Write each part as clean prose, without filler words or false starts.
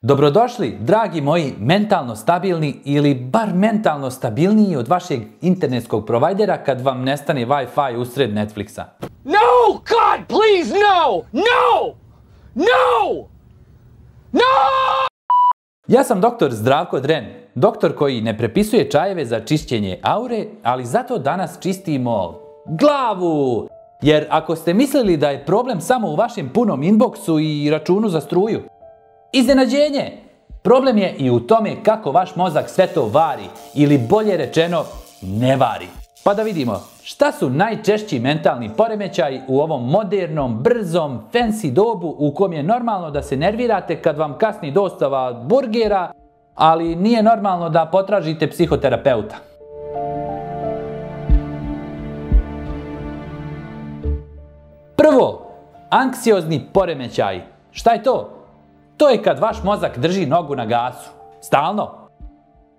Dobrodošli, dragi moji mentalno stabilni ili bar mentalno stabilniji od vašeg internetskog provajdera kad vam nestane Wi-Fi usred Netflixa. No! God, please, no! No! No! No! Ja sam doktor Zdravko Dren, doktor koji ne prepisuje čajeve za čišćenje aure, ali zato danas čistimo glavu. Jer ako ste mislili da je problem samo u vašem punom inboxu i računu za struju, iznenađenje! Problem je i u tome kako vaš mozak sve to vari, ili bolje rečeno, ne vari. Pa da vidimo, šta su najčešći mentalni poremećaji u ovom modernom, brzom, fancy dobu u kom je normalno da se nervirate kad vam kasni dostava burgera, ali nije normalno da potražite psihoterapeuta. Prvo, anksiozni poremećaj. Šta je to? To je kad vaš mozak drži nogu na gasu. Stalno.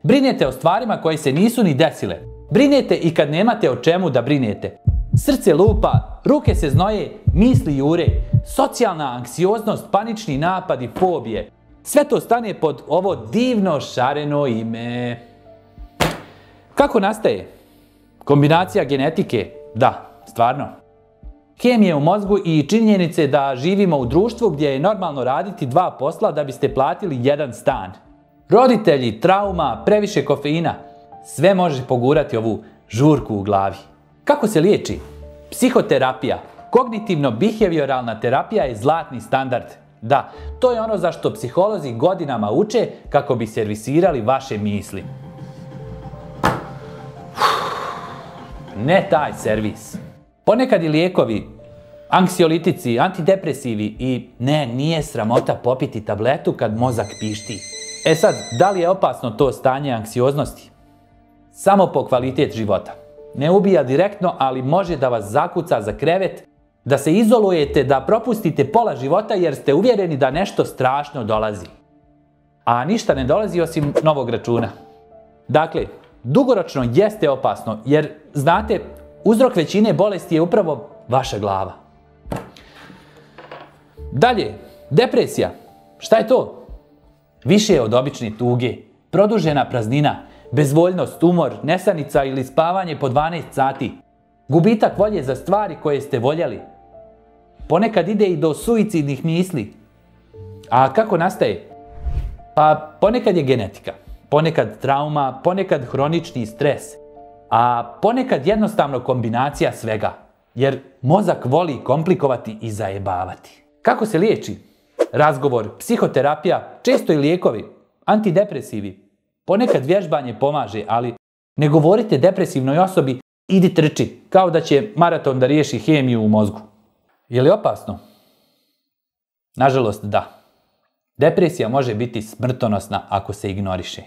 Brinete o stvarima koje se nisu ni desile. Brinete i kad nemate o čemu da brinete. Srce lupa, ruke se znoje, misli jure, socijalna anksioznost, panični napadi, fobije. Sve to stane pod ovo divno šareno ime. Kako nastaje? Kombinacija genetike? Da, stvarno. Hemije u mozgu i činjenice da živimo u društvu gdje je normalno raditi 2 posla da biste platili 1 stan. Roditelji, trauma, previše kofeina. Sve može pogurati ovu žurku u glavi. Kako se liječi? Psihoterapija. Kognitivno-behavioralna terapija je zlatni standard. Da, to je ono za što psiholozi godinama uče kako bi servisirali vaše misli. Ne taj servis. Ponekad i lijekovi, anksiolitici, antidepresivi i ne, nije sramota popiti tabletu kad mozak pišti. E sad, da li je opasno to stanje anksioznosti? Samo po kvalitet života. Ne ubija direktno, ali može da vas zakuca za krevet, da se izolujete, da propustite pola života jer ste uvjereni da nešto strašno dolazi. A ništa ne dolazi osim novog računa. Dakle, dugoročno jeste opasno jer, znate, uzrok većine bolesti je upravo vaša glava. Dalje, depresija. Šta je to? Više od obične tuge, produžena praznina, bezvoljnost, umor, nesanica ili spavanje po 12 sati. Gubitak volje za stvari koje ste voljeli. Ponekad ide i do suicidnih misli. A kako nastaje? Pa ponekad je genetika, ponekad trauma, ponekad hronični stres. A ponekad jednostavno kombinacija svega, jer mozak voli komplikovati i zajebavati. Kako se liječi? Razgovor, psihoterapija, često i lijekovi, antidepresivi. Ponekad vježbanje pomaže, ali ne govorite depresivnoj osobi idi trči, kao da će maraton da riješi hemiju u mozgu. Je li opasno? Nažalost, da. Depresija može biti smrtonosna ako se ignoriše.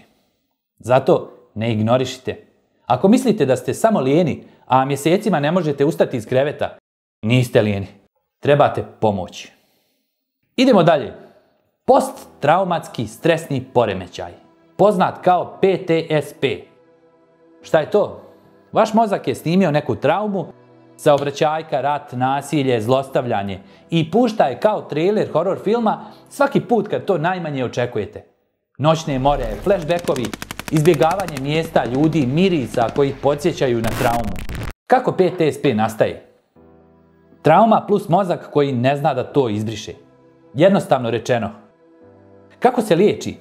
Zato ne ignorišite. Ako mislite da ste samo lijeni, a mjesecima ne možete ustati iz kreveta, niste lijeni. Trebate pomoć. Idemo dalje. Posttraumatski stresni poremećaj. Poznat kao PTSP. Šta je to? Vaš mozak je snimio neku traumu, saobraćajka, rat, nasilje, zlostavljanje i pušta je kao trailer horror filma svaki put kad to najmanje očekujete. Noćne more, flashbackovi, izbjegavanje mjesta, ljudi, mirisa koji ih podsjećaju na traumu. Kako PTSP nastaje? Trauma plus mozak koji ne zna da to izbriše. Jednostavno rečeno. Kako se liječi?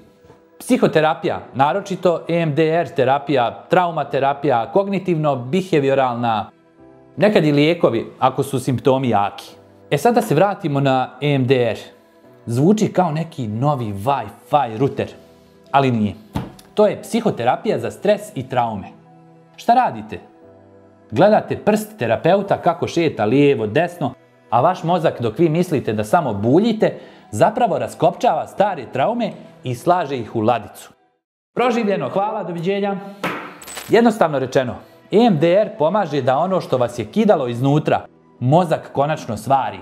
Psihoterapija, naročito EMDR terapija, traumaterapija, kognitivno-behavioralna, nekad i lijekovi ako su simptomi jaki. E sad da se vratimo na EMDR. Zvuči kao neki novi Wi-Fi router, ali nije. To je psihoterapija za stres i traume. Šta radite? Gledate prst terapeuta kako šeta lijevo, desno, a vaš mozak dok vi mislite da samo buljite, zapravo raskopčava stare traume i slaže ih u ladicu. Proživljeno, hvala, doviđenja. Jednostavno rečeno, EMDR pomaže da ono što vas je kidalo iznutra, mozak konačno svari.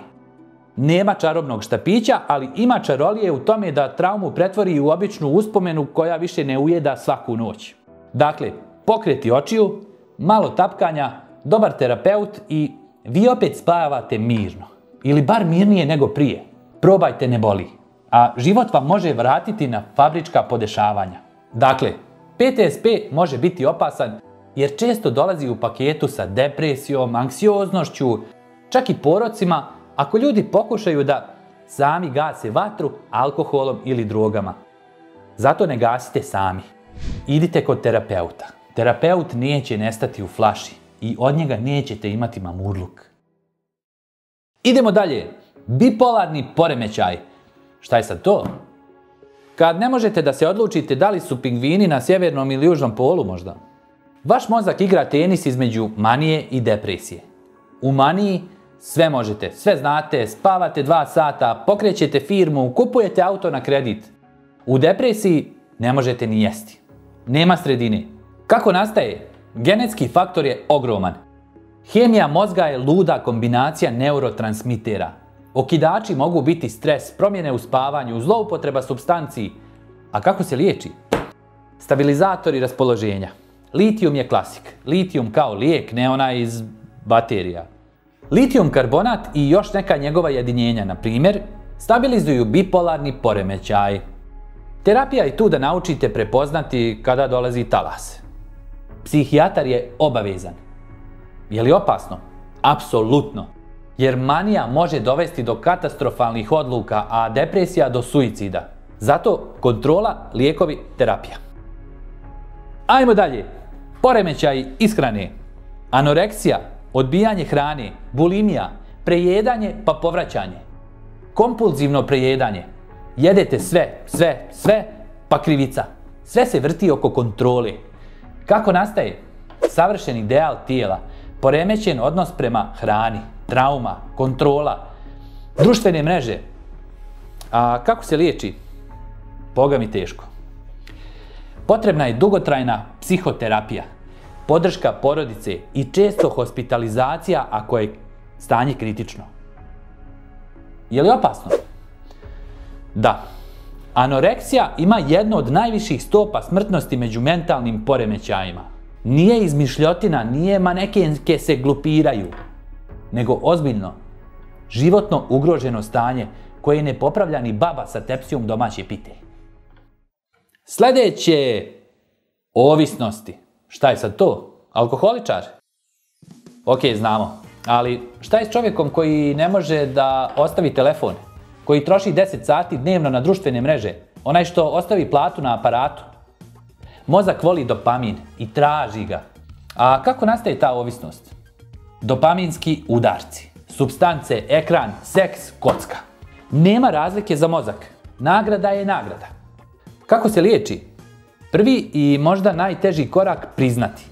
Nema čarobnog štapića, ali ima čarolije u tome da traumu pretvori u običnu uspomenu koja više ne ujeda svaku noć. Dakle, pokreti očiju, malo tapkanja, dobar terapeut i vi opet spavate mirno. Ili bar mirnije nego prije. Probajte, ne boli. a život vam može vratiti na fabrička podešavanja. Dakle, PTSP može biti opasan jer često dolazi u paketu sa depresijom, anksioznošću, čak i porocima ako ljudi pokušaju da sami gase vatru alkoholom ili drogama. Zato ne gasite sami. Idite kod terapeuta. Terapeut neće nestati u flaši i od njega nećete imati mamurluk. Idemo dalje. Bipolarni poremećaj. Šta je sad to? Kad ne možete da se odlučite da li su pingvini na sjevernom ili južnom polu možda. Vaš mozak igra tenis između manije i depresije. U maniji sve možete, sve znate, spavate 2 sata, pokrećete firmu, kupujete auto na kredit. U depresiji ne možete ni jesti. Nema sredine. Kako nastaje? Genetski faktor je ogroman. Hemija mozga je luda kombinacija neurotransmitera. Okidači mogu biti stres, promjene u spavanju, zloupotreba supstanciji. A kako se liječi? Stabilizatori raspoloženja. Litijum je klasik. Litijum kao lijek, ne onaj iz baterija. Litijum karbonat i još neka njegova jedinjenja, na primjer, stabilizuju bipolarni poremećaj. Terapija je tu da naučite prepoznati kada dolazi talas. Psihijatar je obavezan. Je li opasno? Apsolutno. Jer manija može dovesti do katastrofalnih odluka, a depresija do suicida. Zato kontrola, lijekovi, terapija. Ajmo dalje. Poremećaj ishrane. Anoreksija, odbijanje hrane, bulimija, prejedanje pa povraćanje. Kompulzivno prejedanje. Jedete sve, pa krivica. Sve se vrti oko kontrole. Kako nastaje? Savršen ideal tijela, poremećen odnos prema hrani, trauma, kontrola, društvene mreže. A kako se liječi? Boga mi teško. Potrebna je dugotrajna psihoterapija, podrška porodice i često hospitalizacija ako je stanje kritično. Je li opasno? Da. Anoreksija ima jednu od najviših stopa smrtnosti među mentalnim poremećajima. Nije izmišljotina, nije manekenke se glupiraju, nego ozbiljno, životno ugroženo stanje koje ne popravlja ni baba sa tepsijom domaće pite. Sljedeće, ovisnosti. Šta je sad to? Alkoholičar? Ok, znamo. Ali šta je s čovjekom koji ne može da ostavi telefon? Koji troši 10 sati dnevno na društvene mreže? Onaj što ostavi platu na aparatu? Mozak voli dopamin i traži ga. A kako nastaje ta ovisnost? Dopaminski udarci, supstance, ekran, seks, kocka. Nema razlike za mozak. Nagrada je nagrada. Kako se liječi? Prvi i možda najteži korak priznati.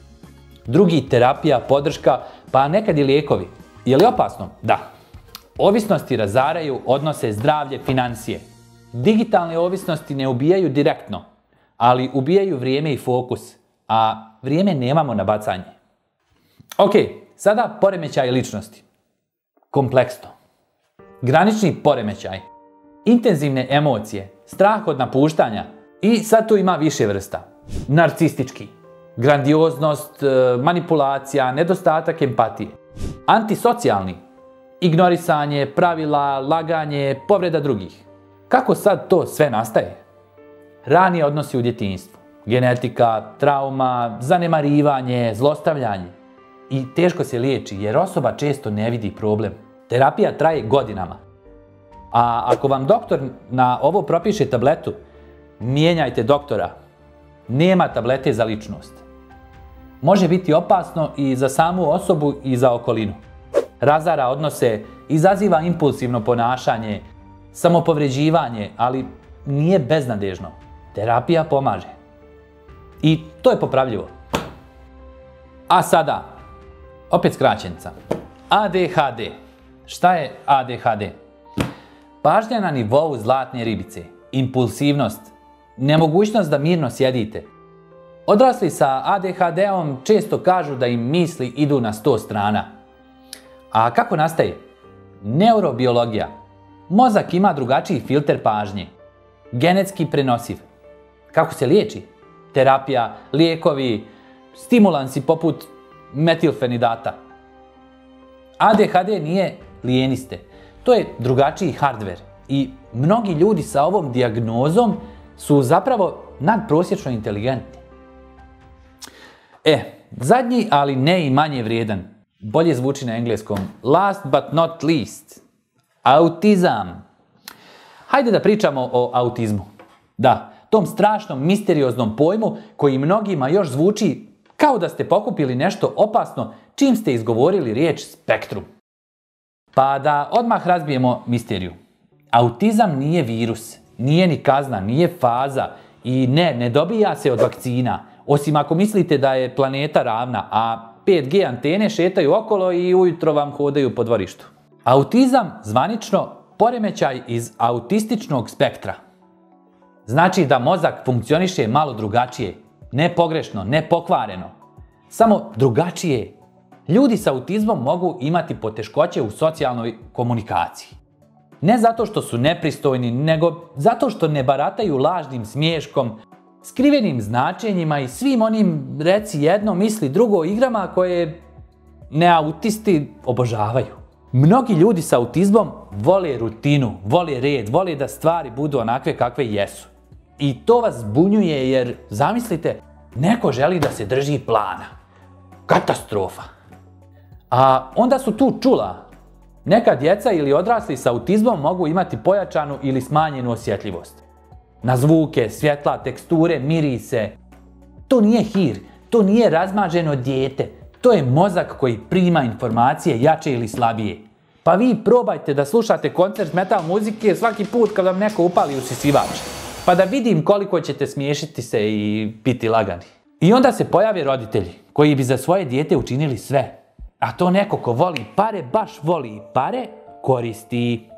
Drugi terapija, podrška, pa nekad i lijekovi. Je li opasno? Da. Ovisnosti razaraju odnose, zdravlje, financije. Digitalne ovisnosti ne ubijaju direktno, ali ubijaju vrijeme i fokus, a vrijeme nemamo na bacanje. Ok, sada poremećaj ličnosti. Kompleksno. Granični poremećaj. Intenzivne emocije, strah od napuštanja i sad tu ima više vrsta. Narcistički. Grandioznost, manipulacija, nedostatak empatije. Antisocijalni. Ignorisanje, pravila, laganje, povreda drugih. Kako sad to sve nastaje? Rani odnosi u djetinjstvu, genetika, trauma, zanemarivanje, zlostavljanje. I teško se liječi jer osoba često ne vidi problem. Terapija traje godinama. A ako vam doktor na ovo propiše tabletu, mijenjajte doktora. Nema tablete za ličnost. Može biti opasno i za samu osobu i za okolinu. Razara odnose, izaziva impulsivno ponašanje, samopovređivanje, ali nije beznadežno. Terapija pomaže. I to je popravljivo. A sada, opet skraćenica. ADHD. Šta je ADHD? Pažnja na nivou zlatne ribice, impulsivnost, nemogućnost da mirno sjedite. Odrasli sa ADHD-om često kažu da im misli idu na 100 strana. A kako nastaje? Neurobiologija. Mozak ima drugačiji filter pažnje. Genetski prenosiv. Kako se liječi? Terapija, lijekovi, stimulansi poput metilfenidata. ADHD nije lijeniste. To je drugačiji hardver i mnogi ljudi sa ovom dijagnozom su zapravo nadprosječno inteligentni. Zadnji, ali ne i manje vrijedan. Bolje zvuči na engleskom. Last but not least. Autizam. Hajde da pričamo o autizmu. Da, tom strašnom, misterioznom pojmu koji mnogima još zvuči kao da ste pokupili nešto opasno čim ste izgovorili riječ spektrum. Pa da odmah razbijemo misteriju. Autizam nije virus, nije ni kazna, nije faza i ne dobija se od vakcina, osim ako mislite da je planeta ravna, a 5G antene šetaju okolo i ujutro vam hodaju po dvorištu. Autizam zvanično poremećaj iz autističnog spektra. Znači da mozak funkcioniše malo drugačije, ne pogrešno, ne pokvareno, samo drugačije. Ljudi s autizmom mogu imati poteškoće u socijalnoj komunikaciji. Ne zato što su nepristojni, nego zato što ne barataju lažnim smiješkom, skrivenim značenjima i svim onim reci jedno, misli drugo igrama koje neautisti obožavaju. Mnogi ljudi s autizmom vole rutinu, vole red, vole da stvari budu onakve kakve jesu. I to vas zbunjuje jer, zamislite, neko želi da se drži plana. Katastrofa. A onda su tu čula. Neka djeca ili odrasli s autizmom mogu imati pojačanu ili smanjenu osjetljivost. Na zvuke, svjetla, teksture, mirise. To nije hir, to nije razmaženo dijete. To je mozak koji prima informacije jače ili slabije. Pa vi probajte da slušate koncert metal muzike svaki put kad vam neko upali usisivač. Pa da vidim koliko ćete smiješiti se i biti lagani. I onda se pojave roditelji koji bi za svoje dijete učinili sve. A to neko ko voli pare, baš voli pare, koristi.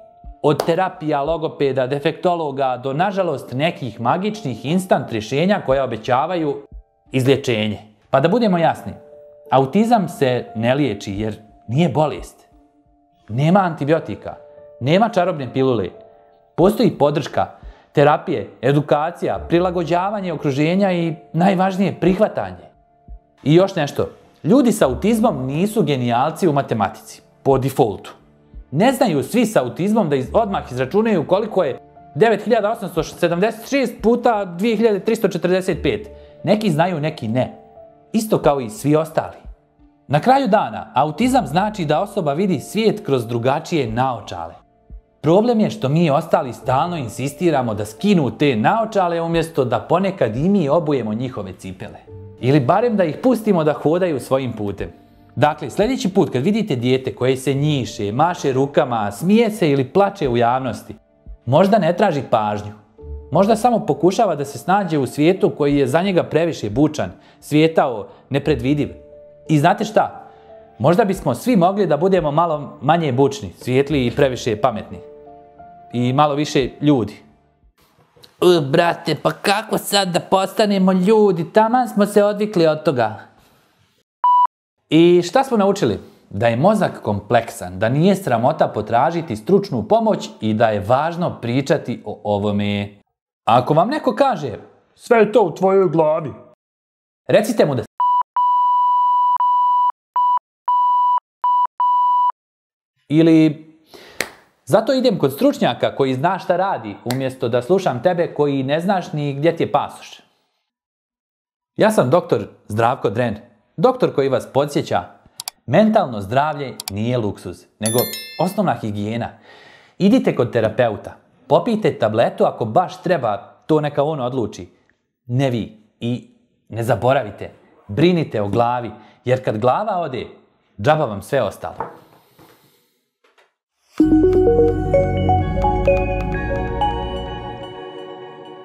Od terapija, logopeda, defektologa do nažalost nekih magičnih instant rješenja koja obećavaju izlječenje. Pa da budemo jasni, autizam se ne liječi jer nije bolest. Nema antibiotika, nema čarobne pilule. Postoji podrška, terapije, edukacija, prilagođavanje okruženja i najvažnije prihvatanje. I još nešto, ljudi s autizmom nisu genijalci u matematici, po defaultu. Ne znaju svi s autizmom da odmah izračunaju koliko je 9876 puta 2345. Neki znaju, neki ne. Isto kao i svi ostali. Na kraju dana, autizam znači da osoba vidi svijet kroz drugačije naočale. Problem je što mi ostali stalno insistiramo da skinu te naočale umjesto da ponekad i mi obujemo njihove cipele. Ili barem da ih pustimo da hodaju svojim putem. Dakle, sljedeći put kad vidite dijete koje se njiše, maše rukama, smije se ili plače u javnosti, možda ne traži pažnju. Možda samo pokušava da se snađe u svijetu koji je za njega previše bučan, svijetao, nepredvidiv. I znate šta? Možda bismo svi mogli da budemo malo manje bučni, svijetli i previše pametni. I malo više ljudi. Brate, pa kako sad da postanemo ljudi? Taman smo se odvikli od toga. I šta smo naučili? Da je mozak kompleksan, da nije sramota potražiti stručnu pomoć i da je važno pričati o ovome. A ako vam neko kaže, sve je to u tvojoj glavi, recite mu da ili zato idem kod stručnjaka koji zna šta radi, umjesto da slušam tebe koji ne znaš ni gdje ti je pasoš. Ja sam doktor Zdravko Dren, doktor koji vas podsjeća, mentalno zdravlje nije luksuz, nego osnovna higijena. Idite kod terapeuta, popijte tabletu ako baš treba, to neka on odluči. Ne vi. I ne zaboravite, brinite o glavi, jer kad glava ode, džaba vam sve ostalo.